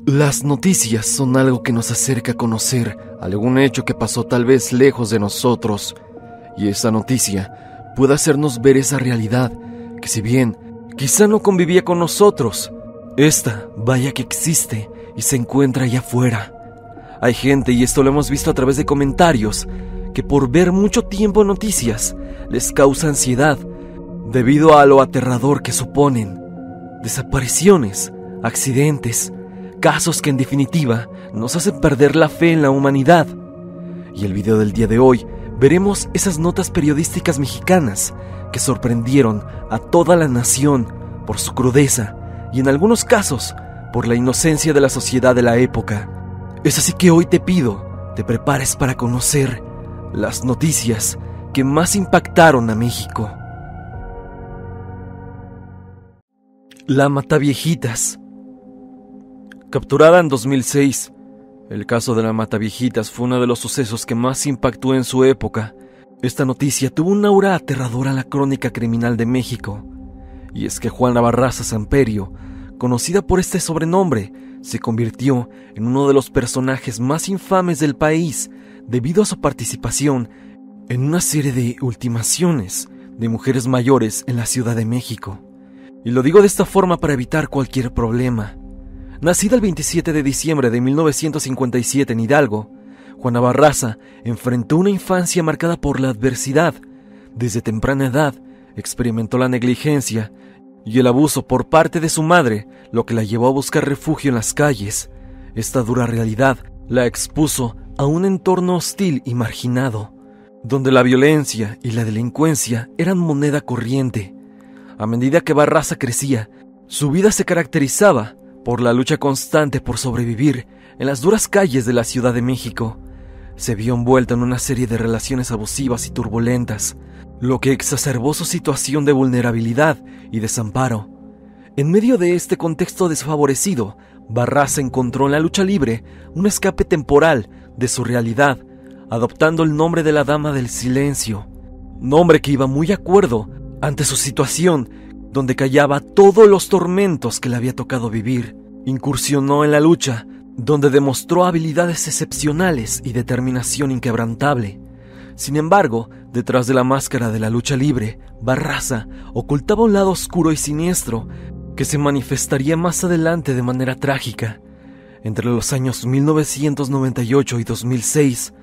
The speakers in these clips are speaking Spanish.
Las noticias son algo que nos acerca a conocer algún hecho que pasó tal vez lejos de nosotros, y esa noticia puede hacernos ver esa realidad que, si bien quizá no convivía con nosotros, esta vaya que existe y se encuentra allá afuera. Hay gente, y esto lo hemos visto a través de comentarios, que por ver mucho tiempo noticias les causa ansiedad debido a lo aterrador que suponen. Desapariciones, accidentes, casos que en definitiva nos hacen perder la fe en la humanidad. Y el video del día de hoy veremos esas notas periodísticas mexicanas que sorprendieron a toda la nación por su crudeza y en algunos casos por la inocencia de la sociedad de la época. Es así que hoy te pido, te prepares para conocer las noticias que más impactaron a México. La Mataviejitas. Capturada en 2006, el caso de la Mataviejitas fue uno de los sucesos que más impactó en su época. Esta noticia tuvo un aura aterradora en la crónica criminal de México. Y es que Juana Barraza Samperio, conocida por este sobrenombre, se convirtió en uno de los personajes más infames del país debido a su participación en una serie de ultimaciones de mujeres mayores en la Ciudad de México. Y lo digo de esta forma para evitar cualquier problema. Nacida el 27 de diciembre de 1957 en Hidalgo, Juana Barraza enfrentó una infancia marcada por la adversidad. Desde temprana edad experimentó la negligencia y el abuso por parte de su madre, lo que la llevó a buscar refugio en las calles. Esta dura realidad la expuso a un entorno hostil y marginado, donde la violencia y la delincuencia eran moneda corriente. A medida que Barraza crecía, su vida se caracterizaba por la lucha constante por sobrevivir en las duras calles de la Ciudad de México. Se vio envuelta en una serie de relaciones abusivas y turbulentas, lo que exacerbó su situación de vulnerabilidad y desamparo. En medio de este contexto desfavorecido, Barraza encontró en la lucha libre un escape temporal de su realidad, adoptando el nombre de la Dama del Silencio, nombre que iba muy acuerdo ante su situación, donde callaba todos los tormentos que le había tocado vivir. Incursionó en la lucha, donde demostró habilidades excepcionales y determinación inquebrantable. Sin embargo, detrás de la máscara de la lucha libre, Barraza ocultaba un lado oscuro y siniestro que se manifestaría más adelante de manera trágica. Entre los años 1998 y 2006,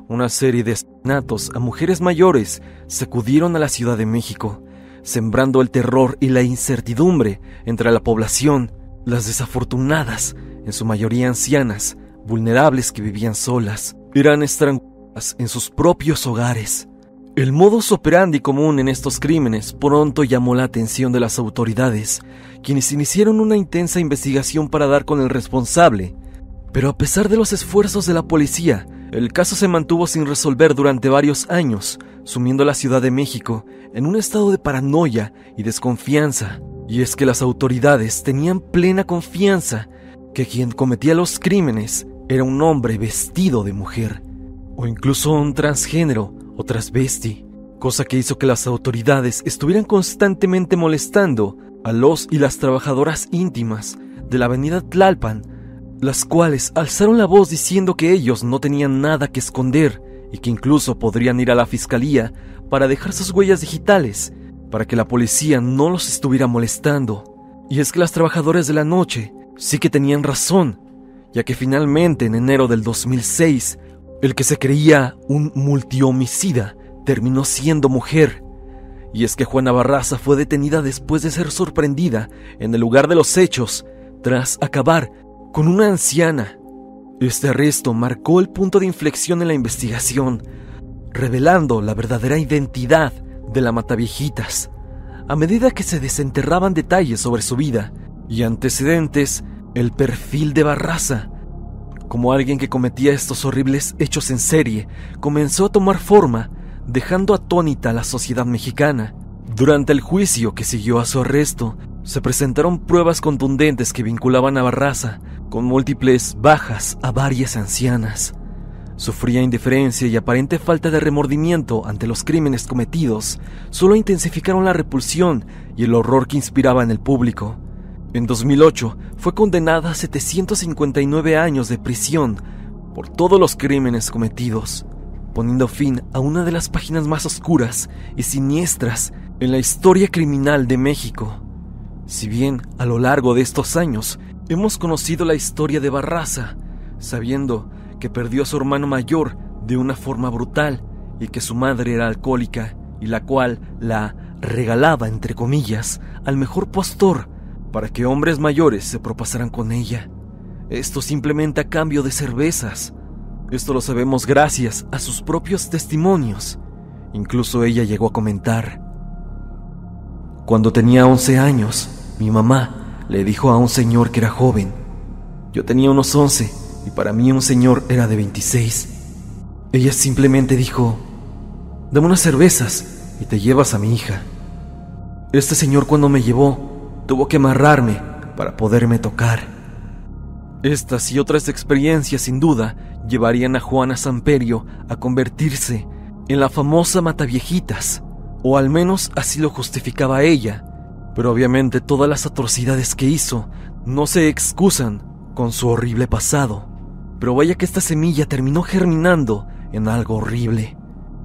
una serie de asesinatos a mujeres mayores sacudieron a la Ciudad de México, sembrando el terror y la incertidumbre entre la población. Las desafortunadas, en su mayoría ancianas, vulnerables que vivían solas, eran estranguladas en sus propios hogares. El modus operandi común en estos crímenes pronto llamó la atención de las autoridades, quienes iniciaron una intensa investigación para dar con el responsable. Pero a pesar de los esfuerzos de la policía, el caso se mantuvo sin resolver durante varios años, sumiendo a la Ciudad de México en un estado de paranoia y desconfianza. Y es que las autoridades tenían plena confianza que quien cometía los crímenes era un hombre vestido de mujer, o incluso un transgénero o transvesti, cosa que hizo que las autoridades estuvieran constantemente molestando a los y las trabajadoras íntimas de la avenida Tlalpan, las cuales alzaron la voz diciendo que ellos no tenían nada que esconder y que incluso podrían ir a la fiscalía para dejar sus huellas digitales, para que la policía no los estuviera molestando. Y es que las trabajadoras de la noche sí que tenían razón, ya que finalmente en enero del 2006, el que se creía un multihomicida terminó siendo mujer. Y es que Juana Barraza fue detenida después de ser sorprendida en el lugar de los hechos, tras acabar con una anciana. Este arresto marcó el punto de inflexión en la investigación, revelando la verdadera identidad de la Mataviejitas. A medida que se desenterraban detalles sobre su vida y antecedentes, el perfil de Barraza, como alguien que cometía estos horribles hechos en serie, comenzó a tomar forma, dejando atónita a la sociedad mexicana. Durante el juicio que siguió a su arresto, se presentaron pruebas contundentes que vinculaban a Barraza con múltiples bajas a varias ancianas. Su fría indiferencia y aparente falta de remordimiento ante los crímenes cometidos solo intensificaron la repulsión y el horror que inspiraba en el público. En 2008 fue condenada a 759 años de prisión por todos los crímenes cometidos, poniendo fin a una de las páginas más oscuras y siniestras en la historia criminal de México. Si bien a lo largo de estos años hemos conocido la historia de Barraza, sabiendo que perdió a su hermano mayor de una forma brutal y que su madre era alcohólica y la cual la regalaba, entre comillas, al mejor postor para que hombres mayores se propasaran con ella. Esto simplemente a cambio de cervezas. Esto lo sabemos gracias a sus propios testimonios. Incluso ella llegó a comentar: cuando tenía 11 años, mi mamá le dijo a un señor que era joven. Yo tenía unos 11 y para mí un señor era de 26. Ella simplemente dijo: dame unas cervezas y te llevas a mi hija. Este señor, cuando me llevó, tuvo que amarrarme para poderme tocar. Estas y otras experiencias sin duda llevarían a Juana Samperio a convertirse en la famosa Mataviejitas, o al menos así lo justificaba ella, pero obviamente todas las atrocidades que hizo no se excusan con su horrible pasado. Pero vaya que esta semilla terminó germinando en algo horrible.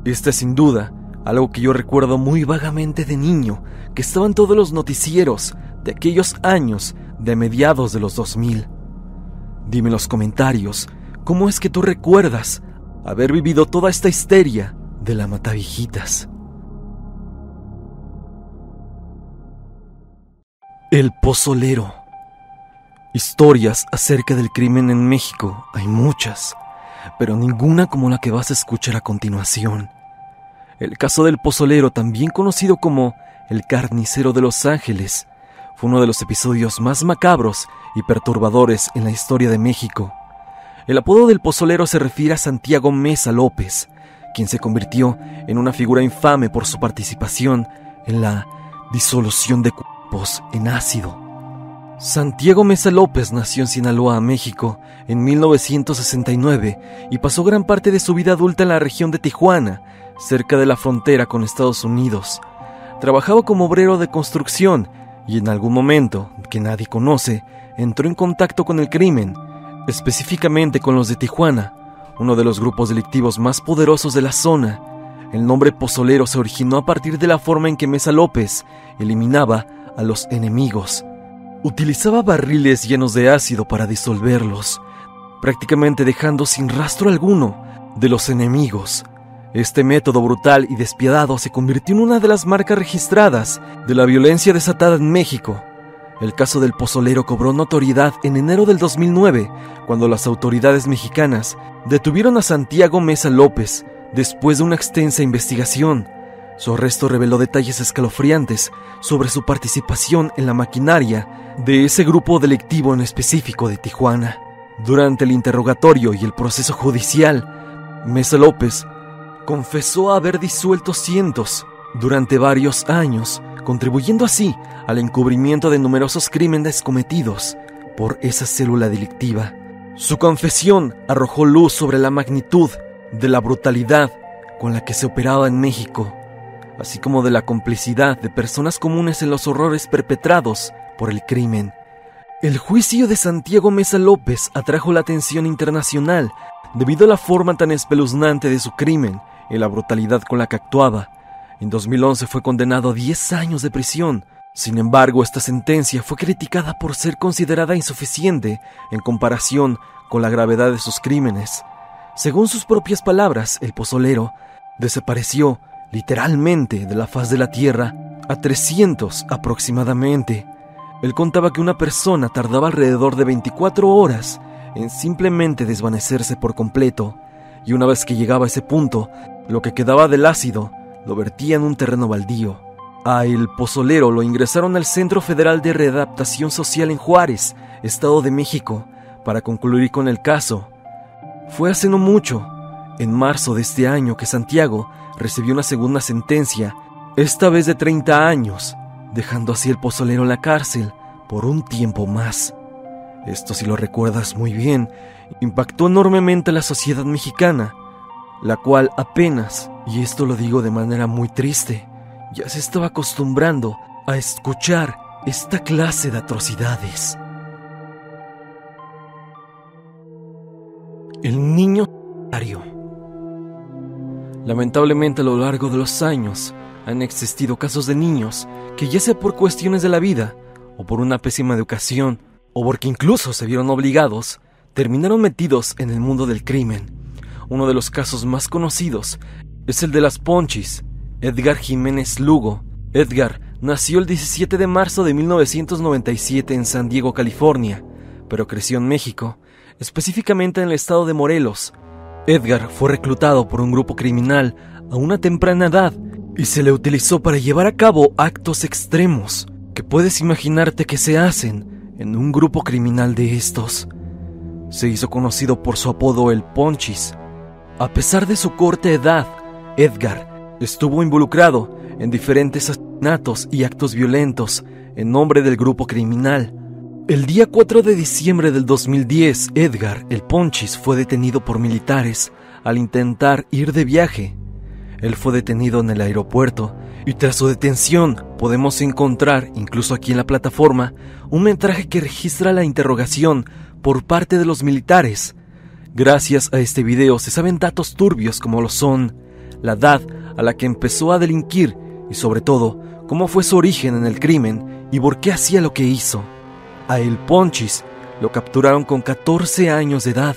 Este es sin duda algo que yo recuerdo muy vagamente de niño, que estaba en todos los noticieros de aquellos años de mediados de los 2000. Dime en los comentarios, ¿cómo es que tú recuerdas haber vivido toda esta histeria de la Mataviejitas? El pozolero. Historias acerca del crimen en México hay muchas, pero ninguna como la que vas a escuchar a continuación. El caso del pozolero, también conocido como el carnicero de Los Ángeles, fue uno de los episodios más macabros y perturbadores en la historia de México. El apodo del pozolero se refiere a Santiago Meza López, quien se convirtió en una figura infame por su participación en la disolución de cuerpos en ácido. Santiago Meza López nació en Sinaloa, México, en 1969 y pasó gran parte de su vida adulta en la región de Tijuana, cerca de la frontera con Estados Unidos. Trabajaba como obrero de construcción y en algún momento, que nadie conoce, entró en contacto con el crimen, específicamente con los de Tijuana, uno de los grupos delictivos más poderosos de la zona. El nombre pozolero se originó a partir de la forma en que Meza López eliminaba a los enemigos. Utilizaba barriles llenos de ácido para disolverlos, prácticamente dejando sin rastro alguno de los enemigos. Este método brutal y despiadado se convirtió en una de las marcas registradas de la violencia desatada en México. El caso del pozolero cobró notoriedad en enero del 2009, cuando las autoridades mexicanas detuvieron a Santiago Meza López después de una extensa investigación. Su arresto reveló detalles escalofriantes sobre su participación en la maquinaria de ese grupo delictivo en específico de Tijuana. Durante el interrogatorio y el proceso judicial, Meza López confesó haber disuelto cientos durante varios años, contribuyendo así al encubrimiento de numerosos crímenes cometidos por esa célula delictiva. Su confesión arrojó luz sobre la magnitud de la brutalidad con la que se operaba en México, así como de la complicidad de personas comunes en los horrores perpetrados por el crimen. El juicio de Santiago Meza López atrajo la atención internacional debido a la forma tan espeluznante de su crimen y la brutalidad con la que actuaba. En 2011 fue condenado a 10 años de prisión. Sin embargo, esta sentencia fue criticada por ser considerada insuficiente en comparación con la gravedad de sus crímenes. Según sus propias palabras, el pozolero desapareció literalmente de la faz de la tierra a 300 aproximadamente. Él contaba que una persona tardaba alrededor de 24 horas en simplemente desvanecerse por completo, y una vez que llegaba a ese punto, lo que quedaba del ácido lo vertía en un terreno baldío. A el pozolero lo ingresaron al Centro Federal de Readaptación Social en Juárez, Estado de México, para concluir con el caso. Fue hace no mucho, en marzo de este año, que Santiago recibió una segunda sentencia, esta vez de 30 años, dejando así el pozolero en la cárcel por un tiempo más. Esto, si lo recuerdas muy bien, impactó enormemente a la sociedad mexicana, la cual apenas, y esto lo digo de manera muy triste, ya se estaba acostumbrando a escuchar esta clase de atrocidades. El niño solitario. Lamentablemente, a lo largo de los años han existido casos de niños que, ya sea por cuestiones de la vida, o por una pésima educación, o porque incluso se vieron obligados, terminaron metidos en el mundo del crimen. Uno de los casos más conocidos es el de las Ponchis. Edgar Jiménez Lugo. Edgar nació el 17 de marzo de 1997 en San Diego, California, pero creció en México, específicamente en el estado de Morelos. Edgar fue reclutado por un grupo criminal a una temprana edad y se le utilizó para llevar a cabo actos extremos que puedes imaginarte que se hacen en un grupo criminal de estos. Se hizo conocido por su apodo el Ponchis. A pesar de su corta edad, Edgar estuvo involucrado en diferentes asesinatos y actos violentos en nombre del grupo criminal. El día 4 de diciembre del 2010, Edgar, el Ponchis, fue detenido por militares al intentar ir de viaje. Él fue detenido en el aeropuerto y tras su detención podemos encontrar, incluso aquí en la plataforma, un metraje que registra la interrogación por parte de los militares. Gracias a este video se saben datos turbios como lo son la edad a la que empezó a delinquir y sobre todo cómo fue su origen en el crimen y por qué hacía lo que hizo. A el Ponchis lo capturaron con 14 años de edad,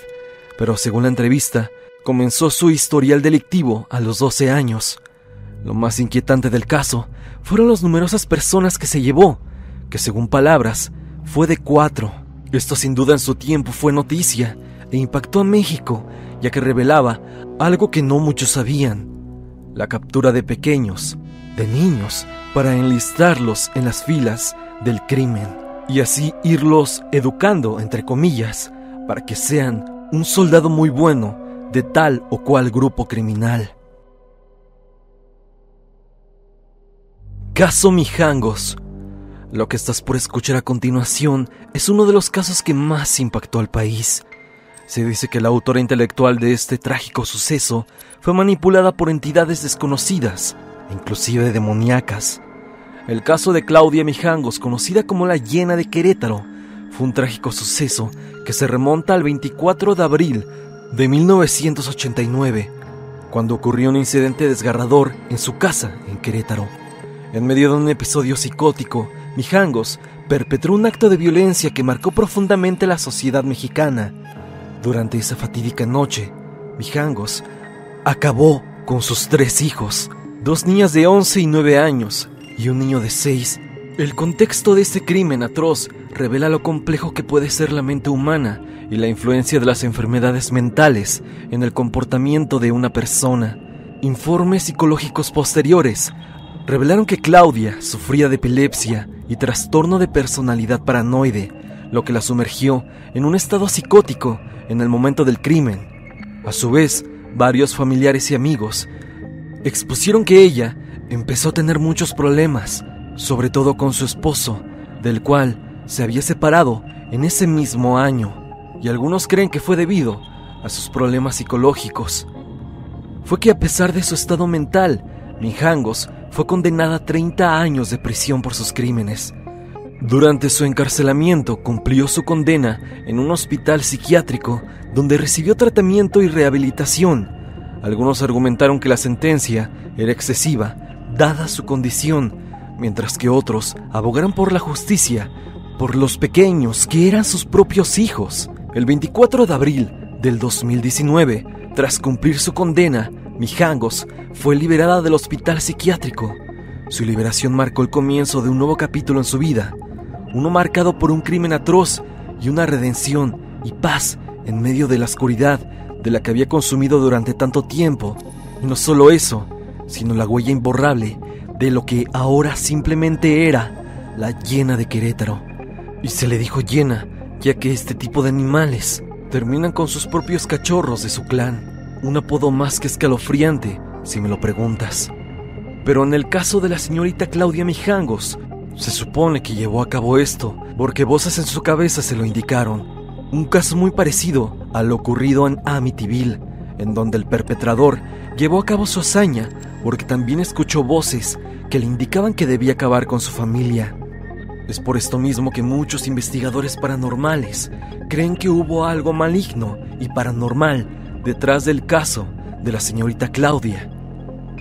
pero según la entrevista, comenzó su historial delictivo a los 12 años. Lo más inquietante del caso fueron las numerosas personas que se llevó, que según palabras, fue de 4. Esto sin duda en su tiempo fue noticia e impactó a México, ya que revelaba algo que no muchos sabían: la captura de pequeños, de niños, para enlistarlos en las filas del crimen y así irlos educando, entre comillas, para que sean un soldado muy bueno de tal o cual grupo criminal. Caso Mijangos. Lo que estás por escuchar a continuación es uno de los casos que más impactó al país. Se dice que la autora intelectual de este trágico suceso fue manipulada por entidades desconocidas, inclusive demoníacas. El caso de Claudia Mijangos, conocida como la Hiena de Querétaro, fue un trágico suceso que se remonta al 24 de abril de 1989, cuando ocurrió un incidente desgarrador en su casa en Querétaro. En medio de un episodio psicótico, Mijangos perpetró un acto de violencia que marcó profundamente la sociedad mexicana. Durante esa fatídica noche, Mijangos acabó con sus 3 hijos, 2 niñas de 11 y 9 años y un niño de 6. El contexto de este crimen atroz revela lo complejo que puede ser la mente humana y la influencia de las enfermedades mentales en el comportamiento de una persona. Informes psicológicos posteriores revelaron que Claudia sufría de epilepsia y trastorno de personalidad paranoide, lo que la sumergió en un estado psicótico en el momento del crimen. A su vez, varios familiares y amigos expusieron que ella empezó a tener muchos problemas, sobre todo con su esposo, del cual se había separado en ese mismo año, y algunos creen que fue debido a sus problemas psicológicos. Fue que a pesar de su estado mental, Mijangos fue condenada a 30 años de prisión por sus crímenes. Durante su encarcelamiento cumplió su condena en un hospital psiquiátrico donde recibió tratamiento y rehabilitación. Algunos argumentaron que la sentencia era excesiva dada su condición, mientras que otros abogaron por la justicia, por los pequeños que eran sus propios hijos. El 24 de abril del 2019, tras cumplir su condena, Mijangos fue liberada del hospital psiquiátrico. Su liberación marcó el comienzo de un nuevo capítulo en su vida, uno marcado por un crimen atroz y una redención y paz en medio de la oscuridad de la que había consumido durante tanto tiempo. Y no solo eso, sino la huella imborrable de lo que ahora simplemente era la Hiena de Querétaro. Y se le dijo hiena, ya que este tipo de animales terminan con sus propios cachorros de su clan. Un apodo más que escalofriante, si me lo preguntas. Pero en el caso de la señorita Claudia Mijangos, se supone que llevó a cabo esto porque voces en su cabeza se lo indicaron. Un caso muy parecido a lo ocurrido en Amityville, en donde el perpetrador llevó a cabo su hazaña porque también escuchó voces que le indicaban que debía acabar con su familia. Es por esto mismo que muchos investigadores paranormales creen que hubo algo maligno y paranormal detrás del caso de la señorita Claudia.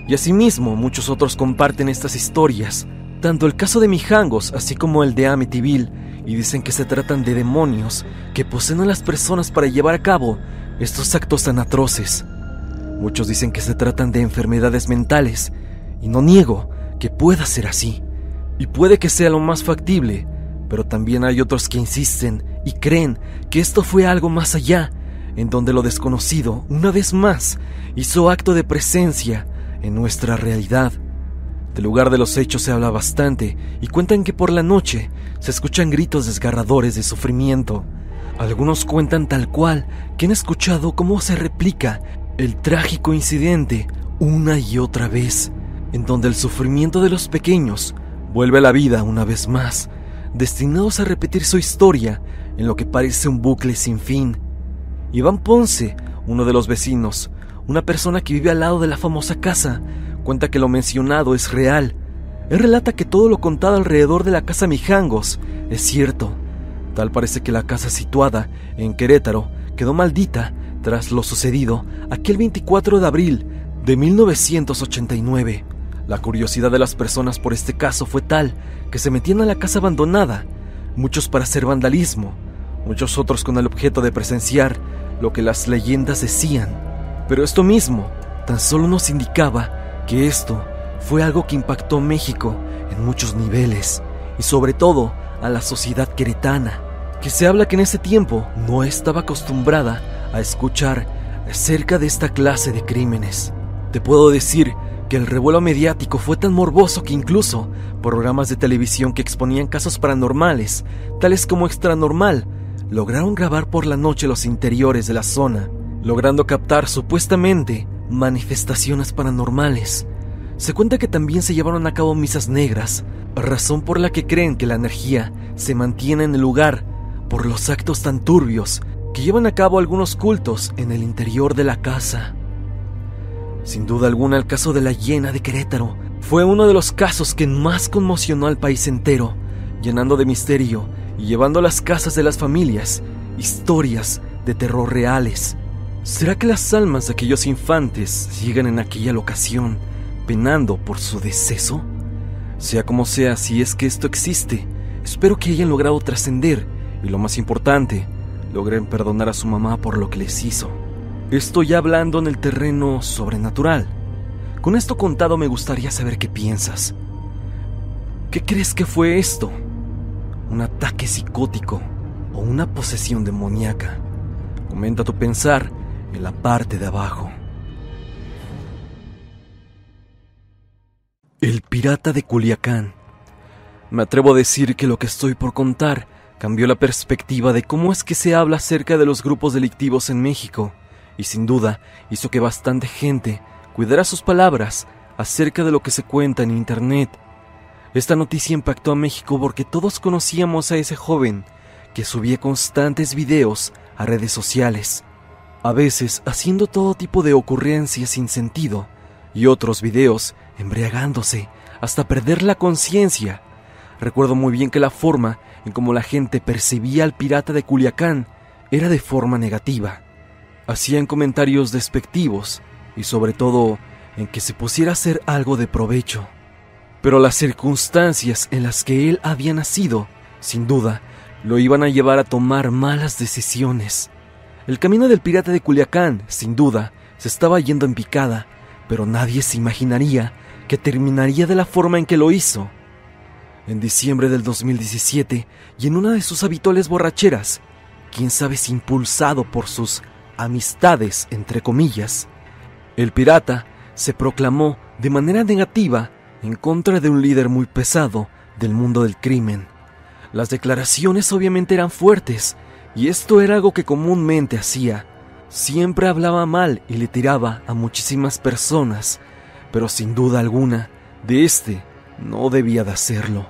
Y asimismo, muchos otros comparten estas historias, tanto el caso de Mijangos así como el de Amityville, y dicen que se tratan de demonios que poseen a las personas para llevar a cabo estos actos tan atroces. Muchos dicen que se tratan de enfermedades mentales, y no niego que pueda ser así, y puede que sea lo más factible, pero también hay otros que insisten y creen que esto fue algo más allá, en donde lo desconocido, una vez más, hizo acto de presencia en nuestra realidad. Del lugar de los hechos se habla bastante y cuentan que por la noche se escuchan gritos desgarradores de sufrimiento. Algunos cuentan tal cual que han escuchado cómo se replica el trágico incidente una y otra vez, en donde el sufrimiento de los pequeños vuelve a la vida una vez más, destinados a repetir su historia en lo que parece un bucle sin fin. Iván Ponce, uno de los vecinos, una persona que vive al lado de la famosa casa, cuenta que lo mencionado es real. Él relata que todo lo contado alrededor de la casa Mijangos es cierto. Tal parece que la casa situada en Querétaro quedó maldita tras lo sucedido aquel 24 de abril de 1989. La curiosidad de las personas por este caso fue tal que se metían a la casa abandonada, muchos para hacer vandalismo, muchos otros con el objeto de presenciar lo que las leyendas decían. Pero esto mismo tan solo nos indicaba que esto fue algo que impactó a México en muchos niveles, y sobre todo a la sociedad queretana, que se habla que en ese tiempo no estaba acostumbrada a escuchar acerca de esta clase de crímenes. Te puedo decir que el revuelo mediático fue tan morboso que incluso programas de televisión que exponían casos paranormales, tales como Extranormal, lograron grabar por la noche los interiores de la zona, logrando captar supuestamente manifestaciones paranormales. Se cuenta que también se llevaron a cabo misas negras, razón por la que creen que la energía se mantiene en el lugar por los actos tan turbios que llevan a cabo algunos cultos en el interior de la casa. Sin duda alguna, el caso de la hiena de Querétaro fue uno de los casos que más conmocionó al país entero, llenando de misterio y llevando a las casas de las familias historias de terror reales. ¿Será que las almas de aquellos infantes llegan en aquella locación penando por su deceso? Sea como sea, si es que esto existe, espero que hayan logrado trascender y, lo más importante, logren perdonar a su mamá por lo que les hizo. Estoy hablando en el terreno sobrenatural. Con esto contado, me gustaría saber qué piensas. ¿Qué crees que fue esto? ¿Un ataque psicótico o una posesión demoníaca? Comenta tu pensar en la parte de abajo. El pirata de Culiacán. Me atrevo a decir que lo que estoy por contar cambió la perspectiva de cómo es que se habla acerca de los grupos delictivos en México, y sin duda hizo que bastante gente cuidara sus palabras acerca de lo que se cuenta en internet. Esta noticia impactó a México porque todos conocíamos a ese joven que subía constantes videos a redes sociales, a veces haciendo todo tipo de ocurrencias sin sentido, y otros videos embriagándose hasta perder la conciencia. Recuerdo muy bien que la forma en cómo la gente percibía al pirata de Culiacán era de forma negativa. Hacían comentarios despectivos y sobre todo en que se pusiera a hacer algo de provecho. Pero las circunstancias en las que él había nacido, sin duda, lo iban a llevar a tomar malas decisiones. El camino del pirata de Culiacán, sin duda, se estaba yendo en picada, pero nadie se imaginaría que terminaría de la forma en que lo hizo. En diciembre del 2017, y en una de sus habituales borracheras, quién sabe si impulsado por sus amistades, entre comillas, el pirata se proclamó de manera negativa en contra de un líder muy pesado del mundo del crimen. Las declaraciones obviamente eran fuertes, y esto era algo que comúnmente hacía. Siempre hablaba mal y le tiraba a muchísimas personas, pero sin duda alguna, de este no debía de hacerlo.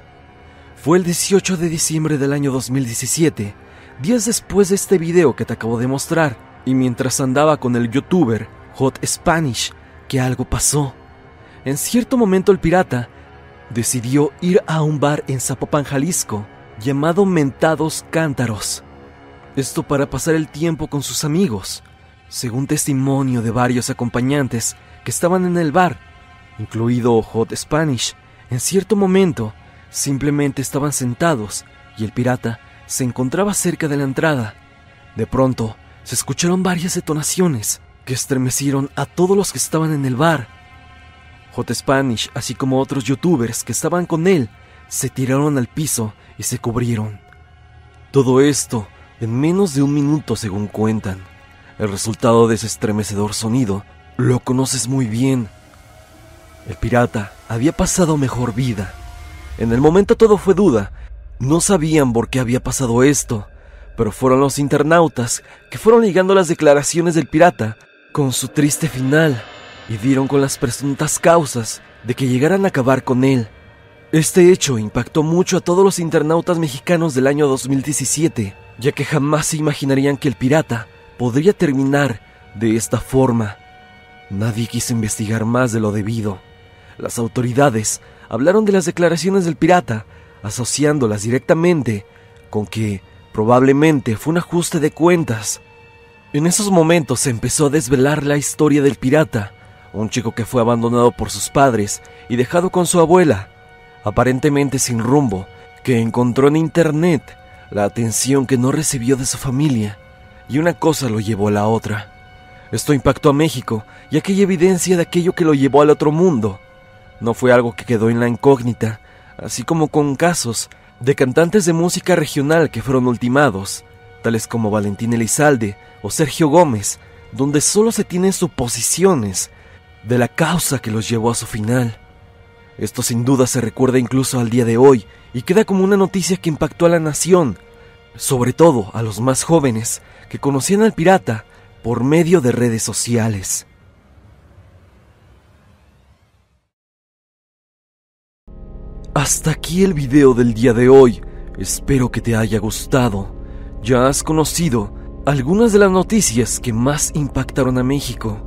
Fue el 18 de diciembre del año 2017, días después de este video que te acabo de mostrar, y mientras andaba con el youtuber Hot Spanish, que algo pasó. En cierto momento el pirata decidió ir a un bar en Zapopan, Jalisco, llamado Mentados Cántaros. Esto para pasar el tiempo con sus amigos, según testimonio de varios acompañantes que estaban en el bar, incluido Hot Spanish. En cierto momento, simplemente estaban sentados y el pirata se encontraba cerca de la entrada. De pronto, se escucharon varias detonaciones que estremecieron a todos los que estaban en el bar. Hot Spanish, así como otros youtubers que estaban con él, se tiraron al piso y se cubrieron. Todo esto en menos de un minuto, según cuentan. El resultado de ese estremecedor sonido lo conoces muy bien. El pirata había pasado mejor vida. En el momento todo fue duda. No sabían por qué había pasado esto, pero fueron los internautas que fueron ligando las declaraciones del pirata con su triste final y dieron con las presuntas causas de que llegaran a acabar con él. Este hecho impactó mucho a todos los internautas mexicanos del año 2017, ya que jamás se imaginarían que el pirata podría terminar de esta forma. Nadie quiso investigar más de lo debido. Las autoridades hablaron de las declaraciones del pirata, asociándolas directamente con que probablemente fue un ajuste de cuentas. En esos momentos se empezó a desvelar la historia del pirata, un chico que fue abandonado por sus padres y dejado con su abuela, aparentemente sin rumbo, que encontró en internet la atención que no recibió de su familia, y una cosa lo llevó a la otra. Esto impactó a México, y aquella evidencia de aquello que lo llevó al otro mundo. No fue algo que quedó en la incógnita, así como con casos de cantantes de música regional que fueron ultimados, tales como Valentín Elizalde o Sergio Gómez, donde solo se tienen suposiciones de la causa que los llevó a su final. Esto sin duda se recuerda incluso al día de hoy y queda como una noticia que impactó a la nación, sobre todo a los más jóvenes que conocían al pirata por medio de redes sociales. Hasta aquí el video del día de hoy. Espero que te haya gustado. Ya has conocido algunas de las noticias que más impactaron a México.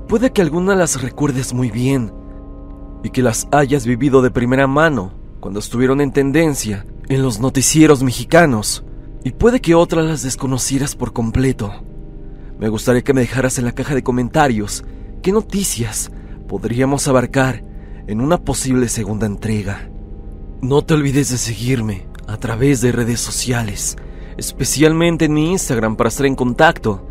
Puede que algunas las recuerdes muy bien y que las hayas vivido de primera mano cuando estuvieron en tendencia en los noticieros mexicanos, y puede que otras las desconocieras por completo. Me gustaría que me dejaras en la caja de comentarios qué noticias podríamos abarcar en una posible segunda entrega. No te olvides de seguirme a través de redes sociales, especialmente en mi Instagram, para estar en contacto.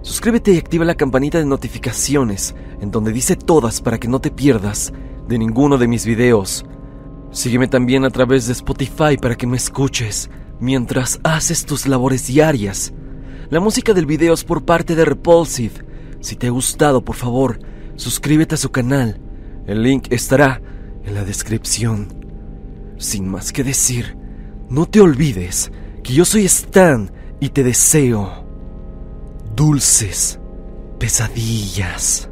Suscríbete y activa la campanita de notificaciones, en donde dice todas, para que no te pierdas de ninguno de mis videos. Sígueme también a través de Spotify para que me escuches mientras haces tus labores diarias. La música del video es por parte de Repulsive. Si te ha gustado, por favor, suscríbete a su canal. El link estará en la descripción. Sin más que decir, no te olvides que yo soy Stan y te deseo dulces pesadillas.